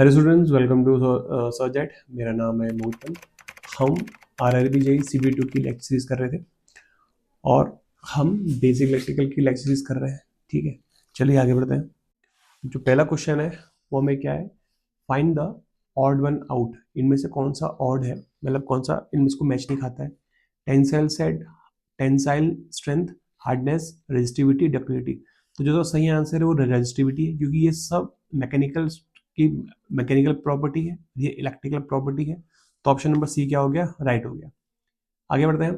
Hello students, welcome to सर्जेट। मेरा नाम है मोहितन। हम आरआरबी जेई CB2 की लेक्चर सीरीज कर रहे थे और हम बेसिक इलेक्ट्रिकल की लेक्चर सीरीज कर रहे हैं। ठीक है, चलिए आगे बढ़ते हैं। जो पहला क्वेश्चन है वो हमें क्या है, find the odd one out. इनमें से कौन सा ऑड है, मतलब कौन सा इनमें से मैच नहीं खाता है। Tensile set, tensile strength, hardness, resistivity, ductility. तो जो सही आंसर है वो रेजिस्टिविटी है, क्योंकि ये सब मैकेनिकल की मैकेनिकल प्रॉपर्टी है, ये इलेक्ट्रिकल प्रॉपर्टी है। तो ऑप्शन नंबर सी क्या हो गया, राइट हो गया। आगे बढ़ते हैं।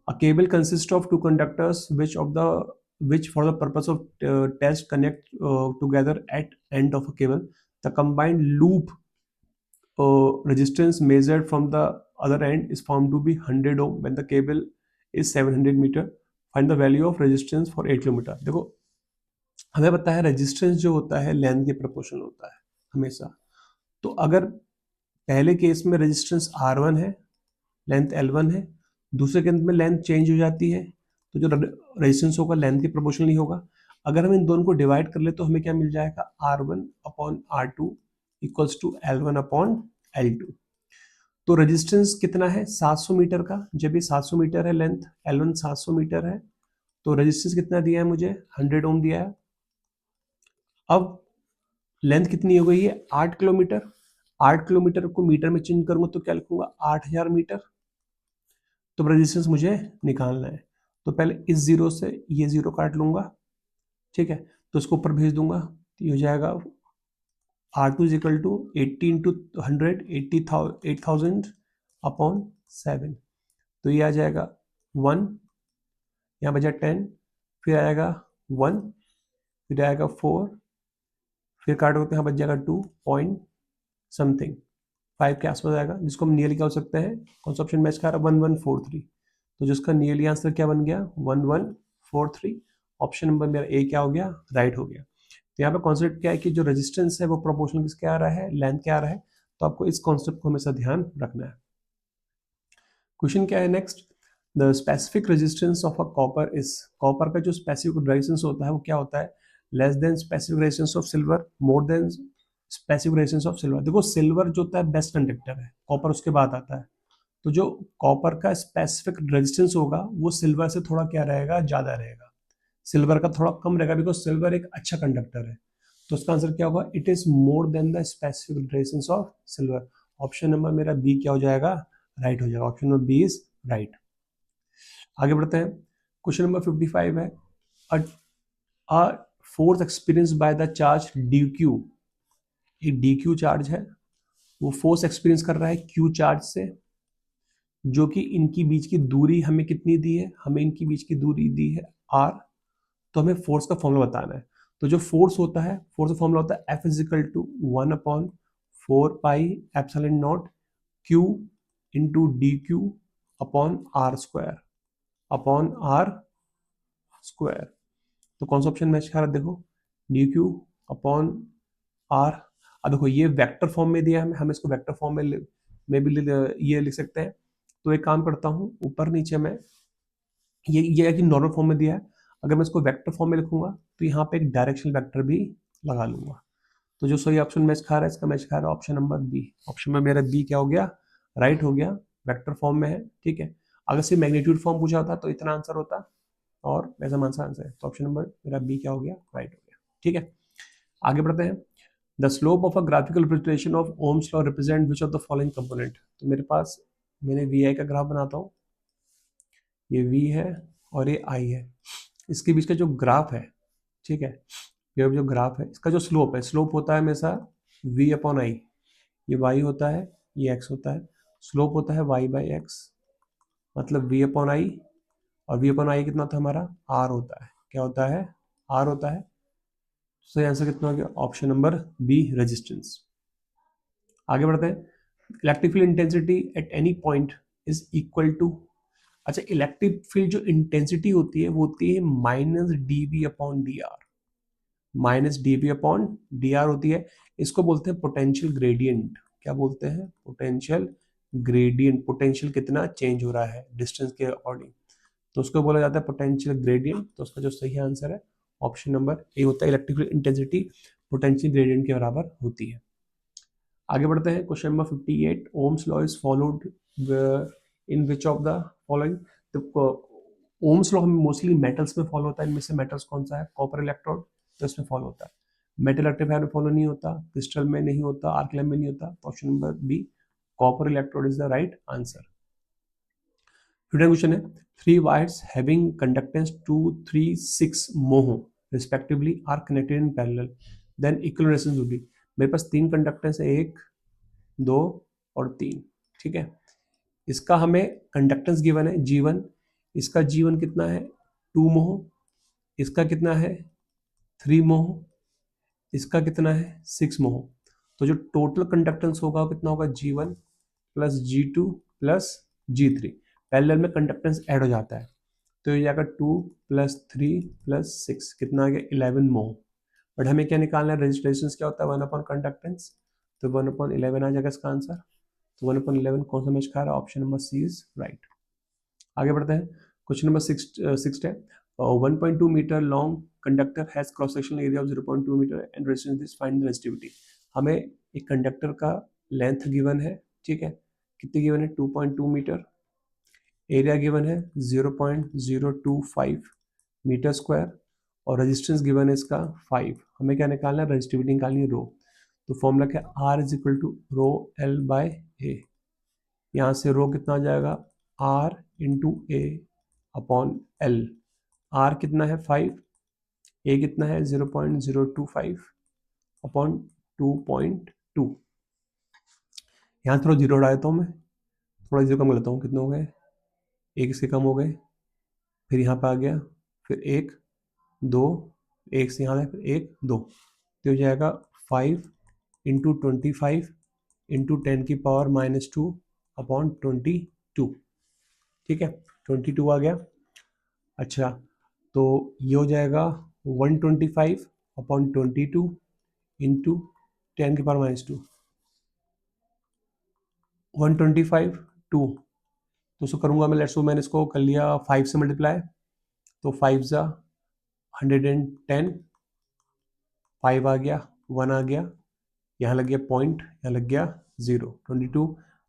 A cable consist of two conductors which for the purpose of test connect together at end of a cable. The combined loop resistance measured from the other end is found to be 100 ohm when the cable is 700 meter. Find the value of resistance for 8 kilometre. देखो, हमें पता है resistance जो होता है length के proportional होता है हमेशा। तो अगर पहले केस में रेजिस्टेंस R1 है, लेंथ L1 है, दूसरे केस में लेंथ चेंज हो जाती है, तो जो रेजिस्टेंस होगा लेंथ के प्रोपोर्शनल ही होगा। अगर हम इन दोनों को डिवाइड कर ले तो हमें क्या मिल जाएगा, R1/R2 इक्वल्स टू L1/L2। तो रेजिस्टेंस कितना है, 700 मीटर का। जब ये 700 मीटर है लेंथ, L1 700 मीटर है, तो रेजिस्टेंस कितना दिया है मुझे, 100 ओम दिया है। अब लेंथ कितनी हो गई है, 8 किलोमीटर। 8 किलोमीटर को मीटर में चेंज करूंगा तो क्या लिखूंगा, 8000 मीटर। तो रेजिस्टेंस मुझे निकालना है, तो पहले इस जीरो से ये जीरो काट लूंगा। ठीक है, तो इसको ऊपर भेज दूंगा, तो ये हो जाएगा R2 is equal to 80 into 100, 80,000/7। तो ये आ जाएगा 1, यहाँ बचा 10, फिर आएगा 1, फिर आएगा 4, फिर काटोगे तो यहाँ बच जाएगा 2 पॉइंट समथिंग 5 के आसपास आएगा, जिसको हम नियरली क्या हो सकते हैं, कौन सा ऑप्शन मैच कर रहा है, 1143। तो जिसका नियरली आंसर क्या बन गया, 1143। ऑप्शन नंबर मेरा ए क्या हो गया, राइट हो गया। तो यहाँ पे कॉन्सेप्ट क्या है कि जो रेजिस्टेंस है वो प्रोपोर्शनल किसके आ रहा है, लेंथ क्या आ रहा है। तो आपको इस कॉन्सेप्ट को हमेशा ध्यान रखना है। क्वेश्चन क्या है next, the specific resistance of a copper is. Copper का जो स्पेसिफिक रेजिस्टेंस होता है वो क्या होता है, less than specific resistance of silver, more than specific resistance of silver. देखो, सिल्वर जो होता है बेस्ट कंडक्टर है, कॉपर उसके बाद आता है। तो जो कॉपर का स्पेसिफिक रेजिस्टेंस होगा वो सिल्वर से थोड़ा क्या रहेगा, ज्यादा रहेगा। सिल्वर का थोड़ा कम रहेगा, बिकॉज सिल्वर एक अच्छा कंडक्टर है। तो उसका आंसर क्या होगा, it is more than the specific resistance of silver. Option number मेरा बी क्या हो जाएगा, राइट हो जाएगा। Option number B is right. आगे बढ़ते हैं। क्वेश्चन नंबर 55 है, a force experience by the charge D Q. एक डी क्यू चार्ज है, वो फोर्स एक्सपीरियंस कर रहा है क्यू चार्ज से, जो कि इनकी बीच की दूरी हमें कितनी दी है, हमें इनकी बीच की दूरी दी है r। तो हमें फोर्स का फॉर्मूला बताना है। तो जो फोर्स होता है, फोर्स का फॉर्मूला होता है F is equal to 1/4πε0 Q into d q upon are square. तो कौन सा ऑप्शन मैच कर रहा है, देखो डी क्यू अपॉन आर। अब देखो ये वेक्टर फॉर्म में दिया है, हम इसको वेक्टर फॉर्म में भी ये लिख सकते हैं। तो एक काम करता हूँ, ऊपर नीचे में ये है कि नॉर्मल फॉर्म में दिया है। अगर मैं इसको वेक्टर फॉर्म में लिखूंगा तो यहाँ पे एक डायरेक्शनल वेक्टर भी लगा लूंगा। तो जो सही ऑप्शन मैच खा रहा है, इसका मैच खा रहा है ऑप्शन नंबर बी। ऑप्शन में मेरा बी क्या हो गया, राइट हो गया। वेक्टर फॉर्म में है, ठीक है। अगर सिर्फ मैग्नीट्यूड फॉर्म पूछा होता तो इतना आंसर होता, और वैसा आंसर है। तो ऑप्शन नंबर मेरा बी क्या हो गया, राइट हो गया। ठीक है, आगे बढ़ते हैं। The slope of a graphical representation of Ohm's law represent which of the following component. तो मेरे पास, मैंने वी आई का ग्राफ बनाता हूँ, ये v है और ये i है। इसके बीच का जो ग्राफ है, ठीक है, ये जो ग्राफ है इसका जो स्लोप है, स्लोप होता है हमेशा v/i। ये y होता है, ये x होता है। स्लोप होता है y/x, मतलब v/i। और v/i कितना होता है हमारा, r होता है। क्या होता है, r होता है। सही आंसर कितना हो गया, ऑप्शन नंबर बी, रेजिस्टेंस। आगे बढ़ते हैं। Electric field intensity at any point is equal to. अच्छा, इलेक्ट्रिक फील्ड जो इंटेंसिटी होती है वो होती है -dv/dr। -dv/dr होती है। इसको बोलते हैं पोटेंशियल ग्रेडियंट। क्या बोलते हैं, पोटेंशियल ग्रेडियंट। पोटेंशियल कितना चेंज हो रहा है डिस्टेंस के अकॉर्डिंग, तो उसको बोला जाता है पोटेंशियल ग्रेडियंट। तो उसका जो सही आंसर है ऑप्शन नंबर ए होता है। Electric field intensity potential gradient के बराबर होती है। आगे बढ़ते हैं, question number 58, ohms law is followed in which of the following. तो ओम्स लॉ हमें मोस्टली मेटल्स में फॉलो होता है, इनमें से मेटल्स कौन सा है, कॉपर इलेक्ट्रोड, तो इसमें फॉलो होता है। मेटल रेक्टिफायर में फॉलो नहीं होता, क्रिस्टल में नहीं होता, आर्क में नहीं होता। Option number B copper electrode is the right answer. Fifteen question है, three wires having conductance 236 mho respectively are connected in parallel, then equal resistance will be. मेरे पास तीन कंडक्टेंस है, 1 2 और 3, ठीक है। इसका हमें कंडक्टेंस गिवन है G1, इसका G1 कितना है 2 मोह, इसका कितना है 3 मोह, इसका कितना है 6 मोह। तो जो टोटल कंडक्टेंस होगा वो कितना होगा G1 plus G2 plus G3। Parallel में कंडक्टेंस ऐड हो जाता है, तो ये जाएगा 2 प्लस 3 प्लस 6, कितना आ गया 11 मोह। बट हमें क्या निकालना है, रेजिस्टेंस क्या होता है 1 अपॉन कंडक्टेंस, तो 1 अपॉन 11 आ जाएगा इसका आंसर। तो 1 अपॉन 11 कौन सा मैच खा रहा है, option number C is right. आगे बढ़ते हैं, क्वेश्चन नंबर 6 है, 1.2 metre long conductor has cross sectional area of 0.2 metre and resistance is find the resistivity. हमें एक कंडक्टर का लेंथ गिवन है, ठीक है, कितनी गिवन है 2.2 मीटर, एरिया गिवन है 0.025 मीटर स्क्वायर और रेजिस्टेंस गिवन है इसका 5। हमें क्या निकालना है, रेजिस्टिविटी निकालनी है रो। तो फॉर्मूला क्या, R is equal to rho L by a. यहाँ से रो कितना आ जाएगा R into a upon L। R कितना है 5, ए कितना है 0.025 अपॉन 2.2। यहाँ थोड़ा जीरो हटा देता हूँ मैं, थोड़ा जीरो कम कर लेता हूँ, कितने हो गए, एक इसके कम हो गए, फिर यहाँ पे आ गया, फिर 1 2, एक से यहाँ है, फिर 1 2, तो हो जाएगा 5 इंटू 25 इंटू 10 की पावर -2 अपॉन 22, ठीक है 22 आ गया। अच्छा, तो ये हो जाएगा 125 अपॉन 22 इंटू 10 की पावर -2, 125 2, तो उसको करूँगा मैं, लेट्स सो मैंने इसको कर लिया 5 से मल्टीप्लाई, तो 5 ज़ा 110, 5 आ गया, 1 आ गया, यहाँ लग गया पॉइंट, यहाँ लग गया 0, 22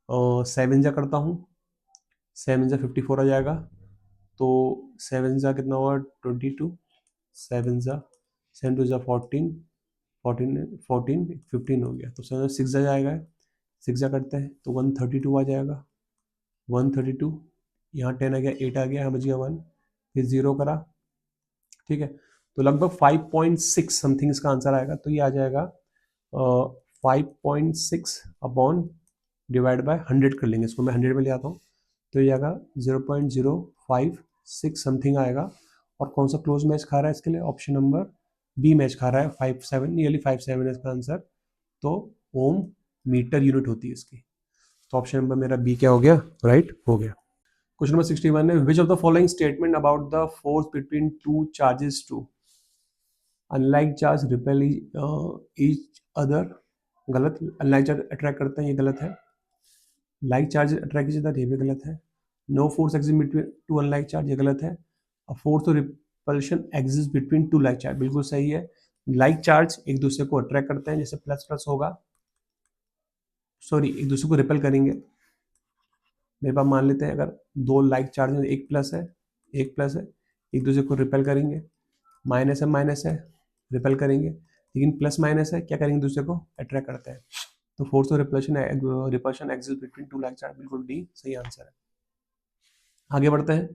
और 7 जा करता हूँ, 7 जा 54 आ जाएगा, तो 7 जा कितना हुआ 22, 7 जा 7 2 जा 14, 14 15 हो गया, तो 6 जा जाएगा, 6 जा करते हैं तो 132 आ जाएगा, 132, यहाँ 10 आ गया, 8 आ गया, यहाँ बच गया 1, फिर 0 करा, ठीक है। तो लगभग 5.6 समथिंग इसका आंसर आएगा, तो ये आ जाएगा 5.6 अपॉन डिवाइड बाय 100 कर लेंगे, इसको मैं 100 में ले आता हूँ, तो ये आएगा 0.056 समथिंग आएगा। और कौन सा क्लोज मैच खा रहा है इसके लिए, ऑप्शन नंबर बी मैच खा रहा है, 57 नियरली 57 है इसका आंसर, तो ओम मीटर यूनिट होती है इसकी, तो ऑप्शन नंबर मेरा बी क्या हो गया, राइट हो गया। क्वेश्चन नंबर 61 है, which of the following statement about the force between two charges two unlike charge repel each other, गलत, अनलाइक चार्ज अट्रैक्ट करते हैं ये गलत है, लाइक चार्ज अट्रैक्ट कीजिए ये भी गलत है, no force exist between two unlike charge ये गलत है, अ फोर्स और repulsion exist between two like charge बिल्कुल सही है। लाइक चार्ज एक दूसरे को अट्रैक्ट करते हैं, जैसे प्लस प्लस होगा, सॉरी एक दूसरे को रिपेल करेंगे। मेरे पास मान लेते हैं अगर दो लाइक चार्ज में एक प्लस है एक दूसरे को रिपेल करेंगे, माइनस है रिपेल करेंगे, लेकिन प्लस माइनस है क्या करेंगे दूसरे को अट्रैक्ट करते हैं, तो फोर्स और repulsion exist between two like charge बिल्कुल डी सही आंसर है। आगे बढ़ते हैं,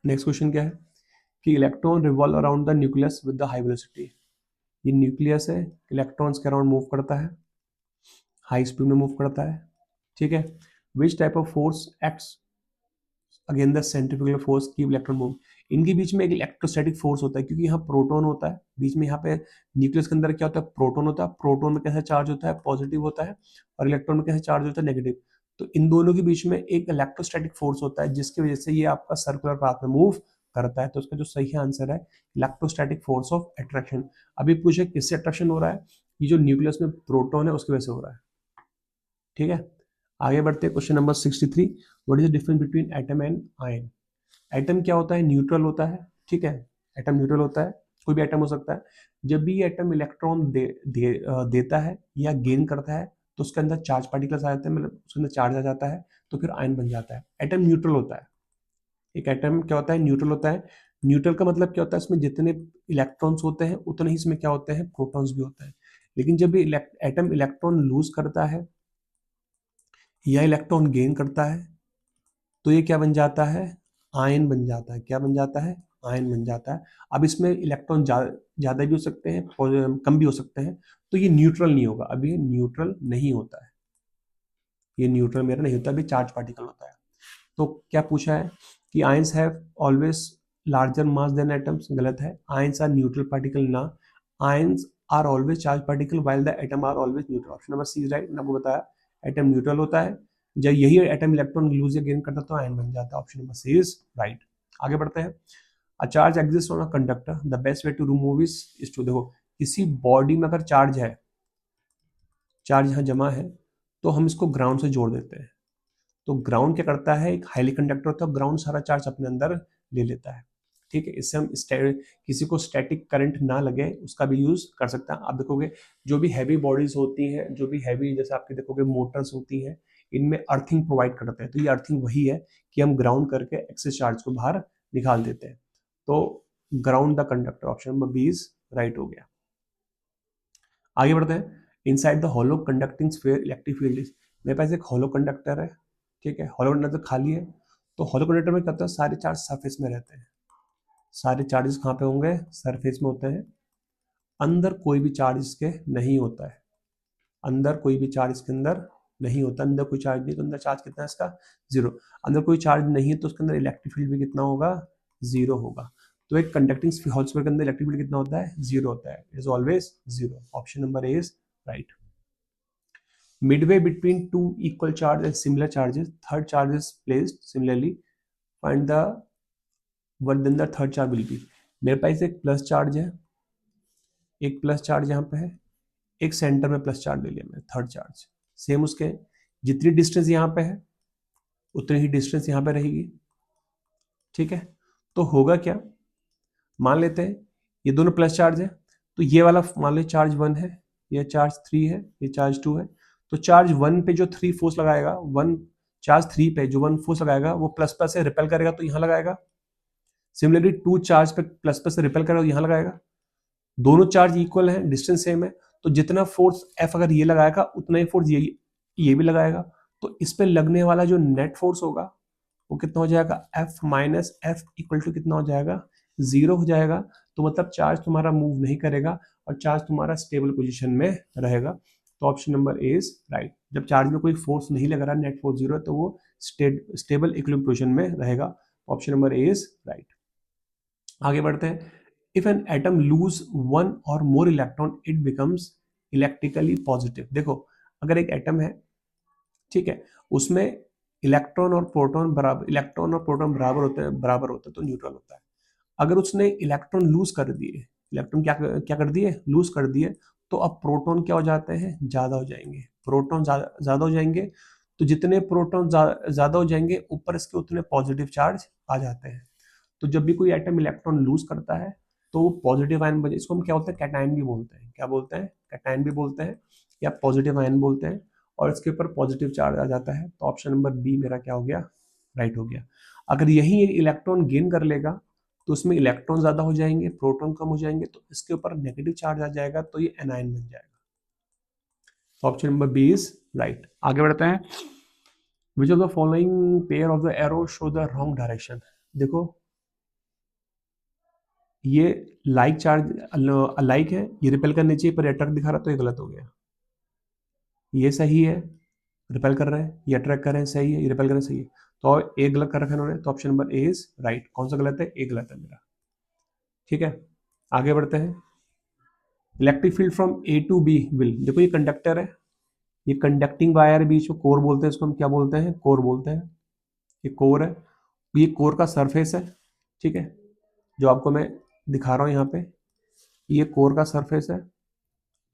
नेक्स्ट क्वेश्चन क्या है कि electron revolve around the nucleus with the high velocity. ये न्यूक्लियस है, इलेक्ट्रॉन्स के अराउंड मूव करता है, हाई स्पीड में मूव करता है, ठीक है। Which type of force acts again the centrifugal force की इलेक्ट्रॉन मूव। इनके बीच में एक इलेक्ट्रोस्टैटिक फोर्स होता है, क्योंकि यहाँ प्रोटॉन होता है बीच में, यहाँ पे न्यूक्लियस के अंदर क्या होता है प्रोटॉन होता है, प्रोटॉन में कैसा चार्ज होता है पॉजिटिव होता है, और इलेक्ट्रॉन में कैसा चार्ज होता है नेगेटिव। तो इन दोनों के बीच में एक इलेक्ट्रोस्टैटिक फोर्स होता है, जिसकी वजह से ये आपका सर्कुलर पाथ में मूव करता है, तो उसका जो सही आंसर है इलेक्ट्रोस्टैटिक फोर्स ऑफ अट्रैक्शन। अभी पूछे किससे अट्रैक्शन हो रहा है, ये जो न्यूक्लियस में प्रोटॉन है उसकी वजह से हो रहा है, ठीक है। आगे बढ़ते हैं, question number 63, what is the difference between atom and ion. Atom क्या होता है, न्यूट्रल होता है, ठीक है, एटम न्यूट्रल होता है, कोई भी एटम हो सकता है। जब भी ये एटम इलेक्ट्रॉन देता है या गेन करता है, तो उसके अंदर चार्ज पार्टिकल्स आ जाते हैं, मतलब उसके अंदर चार्ज आ जाता है, तो फिर आयन बन जाता है। एटम न्यूट्रल होता है। एक एटम क्या होता है? न्यूट्रल होता है। न्यूट्रल का मतलब क्या होता है? इसमें जितने इलेक्ट्रॉन्स होते हैं उतने ही इसमें क्या होते हैं? प्रोटॉन्स भी होते हैं। लेकिन जब भी एटम इलेक्ट्रॉन लूज करता है या इलेक्ट्रॉन गेन करता है तो ये क्या बन जाता है? आयन बन जाता है। क्या बन जाता है? आयन बन जाता है। अब इसमें इलेक्ट्रॉन ज्यादा भी हो सकते हैं और कम भी हो सकते हैं, तो ये न्यूट्रल नहीं होगा। अब ये न्यूट्रल नहीं होता है, ये न्यूट्रल मेरा नहीं होता, अभी चार्ज पार्टिकल होता है। तो क्या पूछा है कि ions have always larger mass than atoms? गलत है। आयंस आर न्यूट्रल पार्टिकल ना, ions are always charge particle while the atom are always neutral. Option number C is right. मैंने आपको बताया एटम न्यूट्रल होता है, जब यही एटम इलेक्ट्रॉन लूज या गेन करता है तो आयन बन जाता है। Option number C is right. आगे बढ़ते हैं। A charge exist on a conductor, the best way to remove is to, देखो किसी बॉडी में अगर चार्ज है, चार्ज यहाँ जमा है, तो हम इसको ग्राउंड से जोड़ देते हैं। तो ग्राउंड क्या करता है? एक हाईली कंडक्टर होता है, ग्राउंड सारा चार्ज अपने अंदर ले लेता है। ठीक है, इससे हम किसी को स्टैटिक करंट ना लगे उसका भी यूज कर सकते हैं। आप देखोगे जो भी हैवी बॉडीज होती हैं, जो भी हैवी, जैसे आपके देखोगे मोटर्स होती हैं, इनमें अर्थिंग प्रोवाइड करते हैं। तो ये अर्थिंग वही है कि हम ग्राउंड करके एक्सेस चार्ज को बाहर निकाल देते हैं। तो ground the conductor, option number B is right हो गया। आगे बढ़ते हैं। Inside the hollow conducting sphere electric field is, मेरे पास एक हॉलो कंडक्टर है, ठीक है, हॉलो कंडक्टर खाली है। तो हॉलो कंडक्टर में क्या होता है? सारे चार्ज सरफेस में रहते हैं। सारे चार्जेस कहाँ पे होंगे? सरफेस में होते हैं। अंदर कोई भी चार्ज इसके नहीं होता है। अंदर कोई भी चार्ज इसके अंदर नहीं होता। अंदर कोई चार्ज नहीं, तो अंदर चार्ज कितना है इसका? जीरो। अंदर कोई चार्ज नहीं है तो उसके अंदर इलेक्ट्रिक फील्ड भी कितना होगा? जीरो होगा। तो एक कंडक्टिंग हॉल स्फीयर के अंदर इलेक्ट्रिक फील्ड कितना होता है? जीरो होता है। It is always zero. Option number A is right. Midway between two equal charge and similar charges, third charge is placed similarly. Find the what then the third charge will be. मेरे पास एक plus charge है, एक plus charge यहाँ पे है, एक centre में प्लस चार्ज ले लिया मैंने, थर्ड चार्ज। सेम उसके जितनी डिस्टेंस यहाँ पे है उतनी ही डिस्टेंस यहाँ पे रहेगी। ठीक है, तो होगा क्या? मान लेते हैं ये दोनों प्लस चार्ज है, तो ये वाला मान लो चार्ज 1 है, ये चार्ज 3 है, ये चार्ज 2 है। तो चार्ज 1 पे जो 3 फोर्स लगाएगा, 1 चार्ज 3 पे जो 1 फोर्स लगाएगा वो प्लस प्लस से रिपेल करेगा तो यहाँ लगाएगा। सिमिलरली 2 चार्ज पे प्लस प्लस से रिपेल करेगा तो यहाँ लगाएगा। दोनों चार्ज इक्वल है, डिस्टेंस सेम है, तो जितना फोर्स F अगर ये लगाएगा उतना ही फोर्स ये भी लगाएगा। तो इस पे लगने वाला जो नेट फोर्स होगा वो कितना हो जाएगा? F minus F equal to कितना हो जाएगा? जीरो हो जाएगा। तो मतलब चार्ज तुम्हारा मूव नहीं करेगा और चार्ज तुम्हारा स्टेबल पोजीशन में रहेगा। तो option number A is right. जब चार्ज में कोई फोर्स नहीं लग रहा, नेट फोर्स जीरो है, तो वो स्टेबल इक्विलिब्रियम पोजीशन में रहेगा। Option number A is right. आगे बढ़ते हैं। If an atom lose one or more electron it becomes electrically positive. देखो अगर एक एटम है, ठीक है, उसमें इलेक्ट्रॉन और प्रोटॉन बराबर होते हैं तो न्यूट्रल होता है। अगर उसने इलेक्ट्रॉन लूज कर दिए, इलेक्ट्रॉन क्या क्या कर दिए? लूज कर दिए, तो अब प्रोटॉन क्या हो जाते हैं? ज्यादा हो जाएंगे। प्रोटॉन ज्यादा हो जाएंगे, तो जितने प्रोटॉन ज्यादा हो जाएंगे ऊपर इसके उतने पॉजिटिव चार्ज आ जाते हैं। तो जब भी कोई एटम इलेक्ट्रॉन लूज करता है तो वो पॉजिटिव आयन बने, इसको हम क्या बोलते हैं? कैटायन भी बोलते हैं। क्या बोलते हैं? कैटायन भी बोलते हैं या पॉजिटिव आयन बोलते हैं। और इसके ऊपर पॉजिटिव चार्ज आ जाता है। तो ऑप्शन नंबर बी मेरा क्या हो गया? राइट हो गया। अगर यही इलेक्ट्रॉन गेन कर लेगा तो उसमें इलेक्ट्रॉन ज्यादा हो जाएंगे, प्रोटॉन कम हो जाएंगे, तो इसके ऊपर नेगेटिव चार्ज आ जाएगा, तो ये एनायन बन जाएगा। तो option number B is right. आगे बढ़ते हैं। Which of the following pair of the arrow show the wrong direction. देखो ये लाइक चार्ज लाइक है, ये रिपेल करने चाहिए पर अट्रैक्ट दिखा रहा, तो ये गलत हो गया। ये सही है, रिपेल कर रहे हैं, ये अट्रैक्ट कर रहे हैं, सही है, ये रिपेल कर रहे हैं, सही है। तो ए गलत कर रखा है इन्होंने, तो option number A is right. कौन सा गलत है? ए गलत है मेरा। ठीक है, आगे बढ़ते हैं। Electric field from A to B will, देखो ये कंडक्टर है, ये कंडक्टिंग वायर है, बीच में कोर बोलते हैं इसको, हम क्या बोलते हैं? कोर बोलते हैं। ये कोर है, ये कोर का सरफेस है, ठीक है, जो आपको मैं दिखा रहा हूँ यहाँ पे, ये कोर का सरफेस है।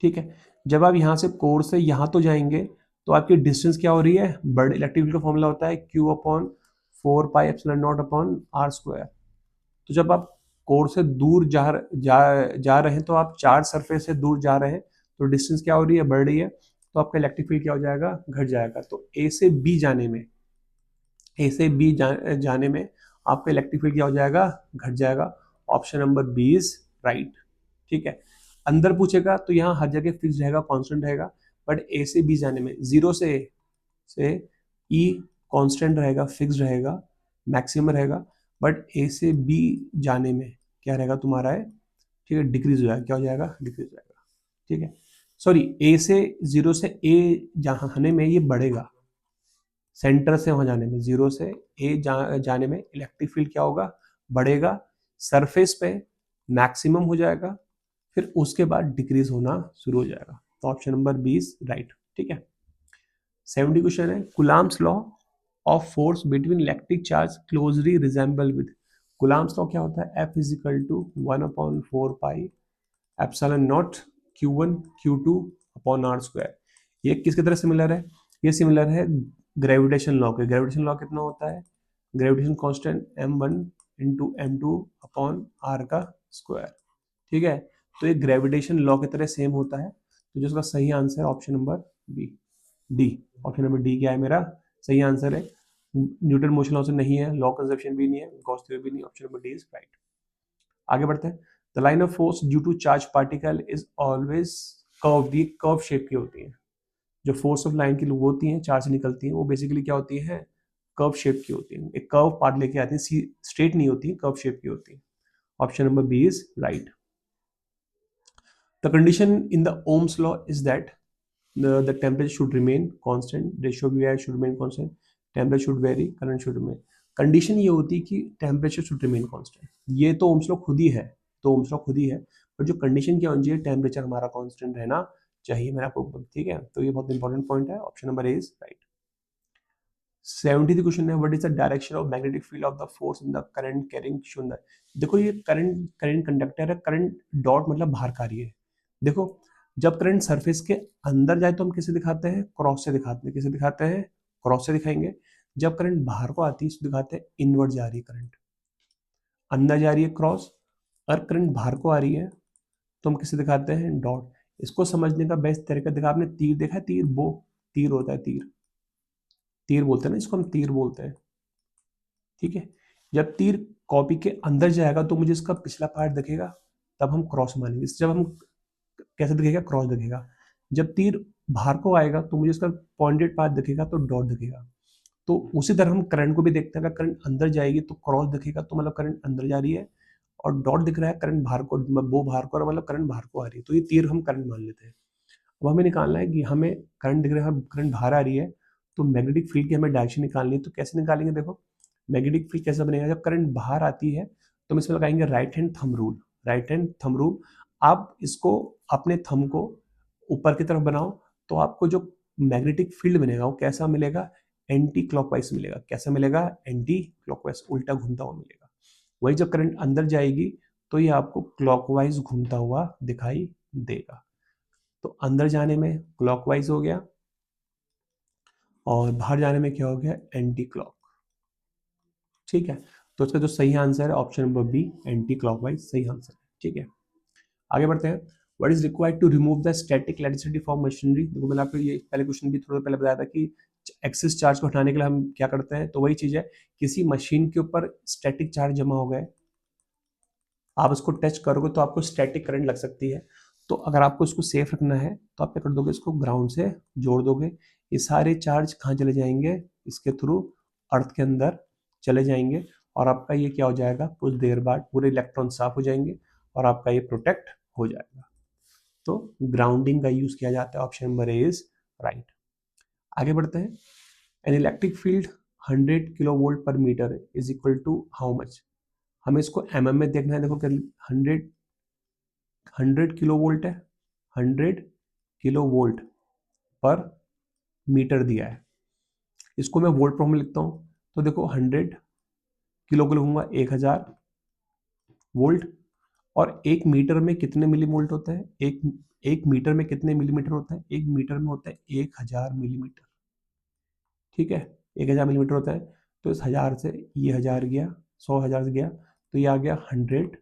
ठीक है, जब आप यहाँ से कोर से यहाँ तो जाएंगे तो आपकी डिस्टेंस क्या हो रही है? बर्ड इलेक्ट्रिक फील्ड का फॉर्मूला होता है Q upon 4πε0 upon are square. तो जब आप कोर से दूर जा रहे हैं, तो आप चार्ज सरफेस से दूर जा रहे हैं, तो डिस्टेंस क्या हो रही है? बढ़ रही है। तो आपका इलेक्ट्रिक फील्ड क्या हो जाएगा, घट जाएगा। तो ए से बी जाने में, जाने में आपका इलेक्ट्रिक फील्ड क्या हो जाएगा, घट जाएगा। Option number B is right. ठीक है, अंदर पूछेगा तो यहाँ हर जगह फिक्स रहेगा, कांस्टेंट रहेगा, बट ए से बी जाने में, जीरो से ई कांस्टेंट रहेगा, फिक्स रहेगा, मैक्सिमम रहेगा, बट ए से बी जाने में क्या रहेगा तुम्हारा है, ठीक है, डिक्रीज हो जाएगा। क्या हो जाएगा, डिक्रीज हो जाएगा। ठीक है, सॉरी, ए से, जीरो से ए जाने में ये बढ़ेगा, सेंटर से वहां जाने में, जीरो से ए जाने में इलेक्ट्रिक फील्ड क्या होगा, बढ़ेगा, सरफेस पे मैक्सिमम हो जाएगा, फिर उसके बाद डिक्रीज होना शुरू हो जाएगा। तो option number B is right. ठीक है, 70 क्वेश्चन है, Coulomb's law of force between electric charge closely resemble with. Coulomb's law क्या होता है, F is equal to 1/4 pi epsilon naught Q1 Q2 upon are square. ये किसकी तरह सिमिलर है, ये सिमिलर है ग्रेविटेशन लॉ के। ग्रेविटेशन लॉ कितना होता है, gravitation constant m1 into m2 upon R का स्क्वायर। ठीक है, तो ये ग्रेविटेशन लॉ की तरह सेम होता है। तो जो इसका सही आंसर है option number B, D. Option number D क्या है मेरा सही आंसर है। न्यूटन मोशन लॉ से नहीं है, लॉ कंजर्वेशन भी नहीं है, गॉस थ्योरी भी नहीं, option number D is right. आगे बढ़ते हैं। The line of force due to charge particle is always curve. ये कर्व शेप की होती है, जो फोर्स ऑफ लाइन की होती हैं, चार्ज से निकलती हैं, वो बेसिकली क्या होती है, कर्व शेप की होती है, एक कर्व पार्ट लेके आती है, स्ट्रेट नहीं होती, कर्व शेप की होती है। Option number B is right. The condition in the Ohm's law is that the temperature should remain constant, ratio of VI should remain constant, temperature should vary, current should remain। Condition ये होती है कि temperature should remain constant. ये तो Ohm's law खुद ही है, तो Ohm's law खुद ही है, बट जो कंडीशन क्या होनी चाहिए, टेम्परेचर हमारा कांस्टेंट रहना चाहिए। मैंने आपको, ठीक है, तो ये बहुत इंपॉर्टेंट पॉइंट है। Option number A is right. 70th question है, what is the direction of magnetic field of the force in the current carrying शून्य। देखो ये करंट कंडक्टर है, करंट डॉट मतलब बाहरकारी है। देखो जब करंट सरफेस के अंदर जाए तो हम किसे दिखाते हैं, क्रॉस से दिखाते हैं। किसे दिखाते हैं, क्रॉस से दिखाएंगे। जब करंट बाहर को आती है तो दिखाते हैं इनवर्ट जा रही है करंट, अंदर जा रही है क्रॉस, और करंट बाहर को आ रही है तो हम किसे दिखाते हैं, डॉट। इसको समझने का बेस्ट तरीका देखा आपने, तीर देखा है, तीर, बो, तीर होता है, तीर, तीर बोलते हैं ना इसको, हम तीर बोलते हैं। ठीक है, जब तीर कॉपी के अंदर जाएगा तो मुझे इसका पिछला पार्ट दिखेगा, तब हम क्रॉस मानेंगे। जब हम कैसे दिखेगा, क्रॉस दिखेगा। जब तीर बाहर को आएगा तो मुझे इसका पॉइंटेड पार्ट दिखेगा, तो डॉट दिखेगा। तो उसी तरह हम करंट को भी देखते हैं, अगर करंट अंदर जाएगी तो क्रॉस दिखेगा, तो मतलब करंट अंदर जा रही है, और डॉट दिख रहा है करंट बाहर को, वो बाहर को, मतलब करंट बाहर को आ रही है, तो ये तीर हम करंट मान लेते हैं। अब हमें निकालना है कि हमें करंट दिख रहा है, करंट बाहर आ रही है, तो मैग्नेटिक फील्ड की हमें डायरेक्शन निकालनी है। तो कैसे निकालेंगे, देखो मैग्नेटिक फील्ड कैसा बनेगा, जब करंट बाहर आती है तो हम इसमें लगाएंगे right hand thumb rule. Right hand thumb rule, आप इसको अपने थंब को ऊपर की तरफ बनाओ, तो आपको जो मैग्नेटिक फील्ड बनेगा वो कैसा मिलेगा, एंटी क्लॉकवाइज मिलेगा। कैसा मिलेगा, एंटी क्लॉकवाइज, उल्टा घूमता हुआ मिलेगा। वही जब करंट अंदर जाएगी तो ये आपको क्लॉकवाइज घूमता हुआ दिखाई देगा। तो अंदर जाने में क्लॉकवाइज हो गया, और बाहर जाने में क्या हो गया, एंटी क्लॉक। ठीक है, तो इसका जो सही आंसर है option number B, anti clockwise सही आंसर है। ठीक है, आगे बढ़ते हैं। What is required to remove the static electricity from machinery. देखो मैंने आपको ये पहले क्वेश्चन भी थोड़ा पहले बताया था कि एक्सेस चार्ज को हटाने के लिए हम क्या करते हैं, तो वही चीज है, किसी मशीन के ऊपर स्टैटिक चार्ज जमा हो गए, आप उसको टच करोगे तो आपको स्टैटिक करंट लग सकती है। तो अगर आपको इसको सेफ रखना है तो आप क्या कर दोगे, इसको ग्राउंड से जोड़ दोगे। ये सारे चार्ज कहाँ चले जाएंगे, इसके थ्रू अर्थ के अंदर चले जाएंगे, और आपका ये क्या हो जाएगा, कुछ देर बाद पूरे इलेक्ट्रॉन साफ हो जाएंगे और आपका ये प्रोटेक्ट हो जाएगा। तो ग्राउंडिंग का यूज किया जाता है। Option number A is right. आगे बढ़ते हैं। An electric field 100 kilo volt per metre is equal to how much. हमें इसको एमएम में देखना है। देखो 100 किलो वोल्ट है, 100 किलो वोल्ट पर मीटर दिया है, इसको मैं वोल्ट पर में लिखता हूँ। तो देखो 100 किलो लूंगा 1000 वोल्ट, और एक मीटर में कितने मिली वोल्ट होता है, एक मीटर में कितने मिलीमीटर होता है, एक मीटर में होता है 1000 मिलीमीटर। ठीक है, 1000 मिलीमीटर होता है। तो इस 1000 से ये 1000 गया, 100 1000 से गया, तो ये आ गया 100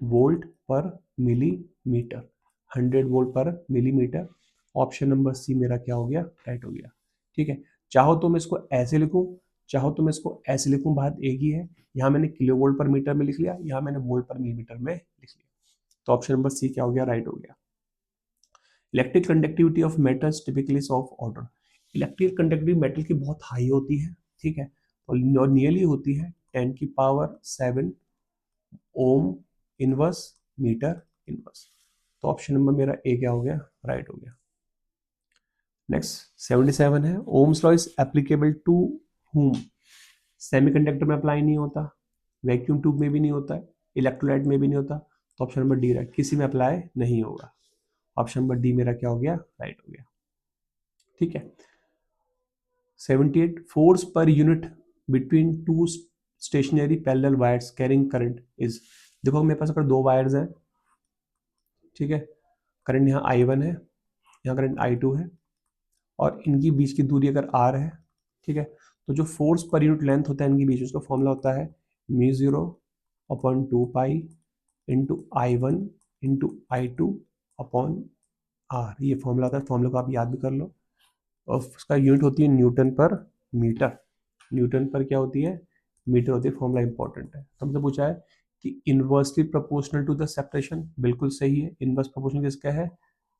वोल्ट पर मिलीमीटर। 100 वोल्ट पर मिलीमीटर। ऑप्शन नंबर सी मेरा क्या हो गया, राइट हो गया। ठीक है, चाहो तो मैं इसको ऐसे लिखूं, चाहो तो मैं इसको ऐसे लिखूं, बात एक ही है। यहाँ मैंने किलोवोल्ट पर मीटर में लिख लिया, यहाँ मैंने वोल्ट पर मिलीमीटर में लिख लिया। तो ऑप्शन नंबर सी क्या हो गया, राइट हो गया। Electric conductivity of metals typically of order. Electric conductivity metal की बहुत हाई होती है, ठीक है, और नियरली होती है 10⁻⁷ ओम इनवर्स मीटर इनवर्स। तो ऑप्शन नंबर मेरा ए क्या हो गया, राइट हो गया। नेक्स्ट 77 है, Ohm's law is applicable to whom। Semiconductor में अप्लाई नहीं होता, वैक्यूम ट्यूब में भी नहीं होता है, इलेक्ट्रोलाइट में भी नहीं होता, तो ऑप्शन नंबर डी राइट, किसी में अप्लाई नहीं होगा। ऑप्शन नंबर डी मेरा क्या हो गया, राइट हो गया। ठीक है, 78 force per unit between two stationary parallel wires carrying current is. देखो मेरे पास अगर दो वायर्स हैं, ठीक है, करंट यहाँ I1 है, यहाँ करंट I2 है, और इनकी बीच की दूरी अगर R है, ठीक है, तो जो फोर्स पर यूनिट लेंथ होता है इनके बीच, उसका फॉर्मूला होता है μ0/2π into I1 into I2 upon R। ये फॉर्मूला होता है, फॉर्मूला को आप याद भी कर लो। और उसका यूनिट होती है न्यूटन पर मीटर। न्यूटन पर क्या होती है, मीटर होती है। फॉर्मूला इंपॉर्टेंट है। तो हमसे पूछा है कि inversely proportional to the separation, बिल्कुल सही है। इनवर्स प्रोपोर्शनल किसका है,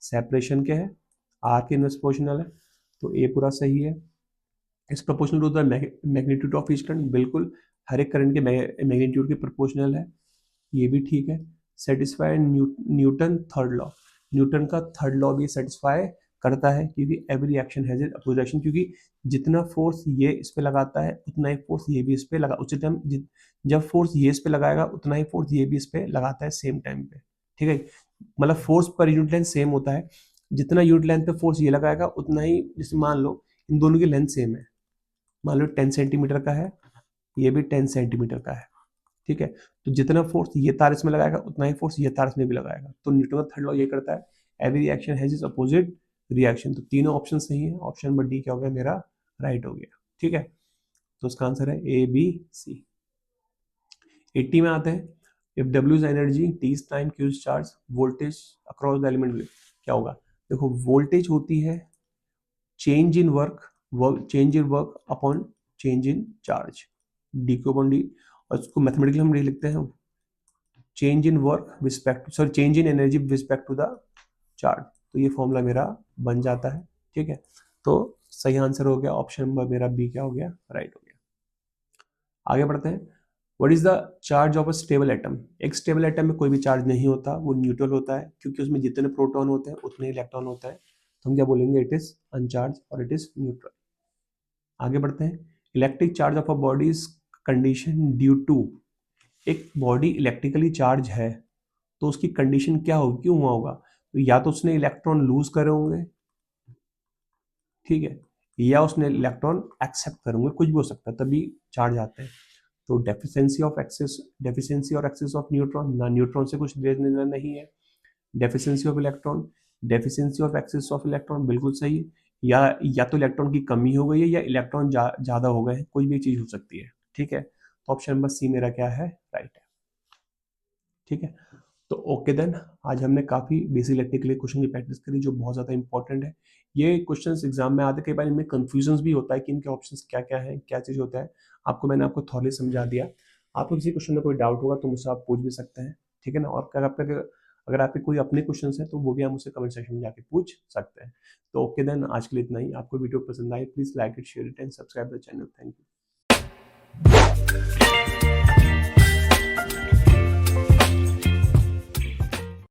सेपरेशन के है, आर के इनवर्स प्रोपोर्शनल है, तो ए पूरा सही है। Is proportional to the magnitude of each current, बिल्कुल हर एक करंट के मैग्नीट्यूड के प्रोपोर्शनल है, ये भी ठीक है। Satisfy Newton third law, Newton का थर्ड लॉ भी सेटिस्फाई करता है, क्योंकि every action has an opposite action, क्योंकि जितना फोर्स ये इस पे लगाता है उतना ही फोर्स ये भी इस पे लगा, उसी टाइम जब फोर्स ये इस पे लगाएगा उतना ही फोर्स ये भी इस पे लगाता है सेम टाइम पे। ठीक है, मतलब force per unit length same होता है, जितना यूनिट लेंथ पे फोर्स ये लगाएगा उतना ही, जैसे मान लो इन दोनों की लेंथ सेम है, मान लो 10 सेंटीमीटर का है, ये भी 10 सेंटीमीटर का है, ठीक है, तो जितना फोर्स ये तार इसमें लगाएगा उतना ही फोर्स ये तार इसमें भी लगाएगा। तो न्यूटन का थर्ड लॉ ये करता है, every action has its opposite reaction. तो तीनों ऑप्शन सही है, ऑप्शन नंबर डी क्या हो गया मेरा, राइट हो गया। ठीक है, तो उसका आंसर है ए बी सी। 80 में आते हैं, if W is energy, T is time, Q is charge, voltage across the element क्या होगा। देखो वोल्टेज होती है change in change in work upon change in charge, D को अपॉन डी, और उसको मैथमेटिकली हम लिखते हैं change in work respect, sorry change in energy respect to the charge. तो ये फॉर्मूला मेरा बन जाता है। ठीक है, तो सही आंसर हो गया ऑप्शन नंबर मेरा बी क्या हो गया, राइट हो गया। आगे बढ़ते हैं, what is the charge of a stable atom. एक स्टेबल एटम में कोई भी चार्ज नहीं होता, वो न्यूट्रल होता है, क्योंकि उसमें जितने प्रोटॉन होते हैं उतने इलेक्ट्रॉन होता है। तो हम क्या बोलेंगे, इट इज अनचार्ज और इट इज न्यूट्रल। आगे बढ़ते हैं, electric charge of a body is condition due to. एक बॉडी इलेक्ट्रिकली चार्ज है तो उसकी कंडीशन क्या होगी, क्यों हुआ होगा, तो या तो उसने इलेक्ट्रॉन लूज करे होंगे, ठीक है, या उसने इलेक्ट्रॉन एक्सेप्ट करे होंगे, कुछ भी हो सकता है, तभी चार्ज आते हैं। तो डेफिशिएंसी और एक्सेस ऑफ न्यूट्रॉन, ना न्यूट्रॉन से कुछ लेना नहीं है। Deficiency of electron, deficiency of excess of electron, बिल्कुल सही है। या तो इलेक्ट्रॉन की कमी हो गई है या इलेक्ट्रॉन ज्यादा हो गए हैं, कोई भी चीज हो सकती है। ठीक है, तो ऑप्शन नंबर सी मेरा क्या है, राइट है। ठीक है, तो ओके देन, आज हमने काफ़ी बेसिक इलेक्ट्रिकल क्वेश्चन की प्रैक्टिस करी, जो बहुत ज़्यादा इंपॉर्टेंट है। ये क्वेश्चंस एग्जाम में आते, कई बार इनमें कंफ्यूजन भी होता है कि इनके ऑप्शंस क्या क्या है, क्या चीज़ होता है। मैंने आपको थॉरली समझा दिया। आपको किसी क्वेश्चन में कोई डाउट होगा तो मुझसे आप पूछ भी सकते हैं, ठीक है ना। और अगर आपके कोई अपने क्वेश्चन है तो वो भी आप मुझसे कमेंट सेक्शन में जाके पूछ सकते हैं। तो ओके देन, आज के लिए इतना ही। आपको वीडियो पसंद आई, please like it, share it and subscribe the channel. Thank you.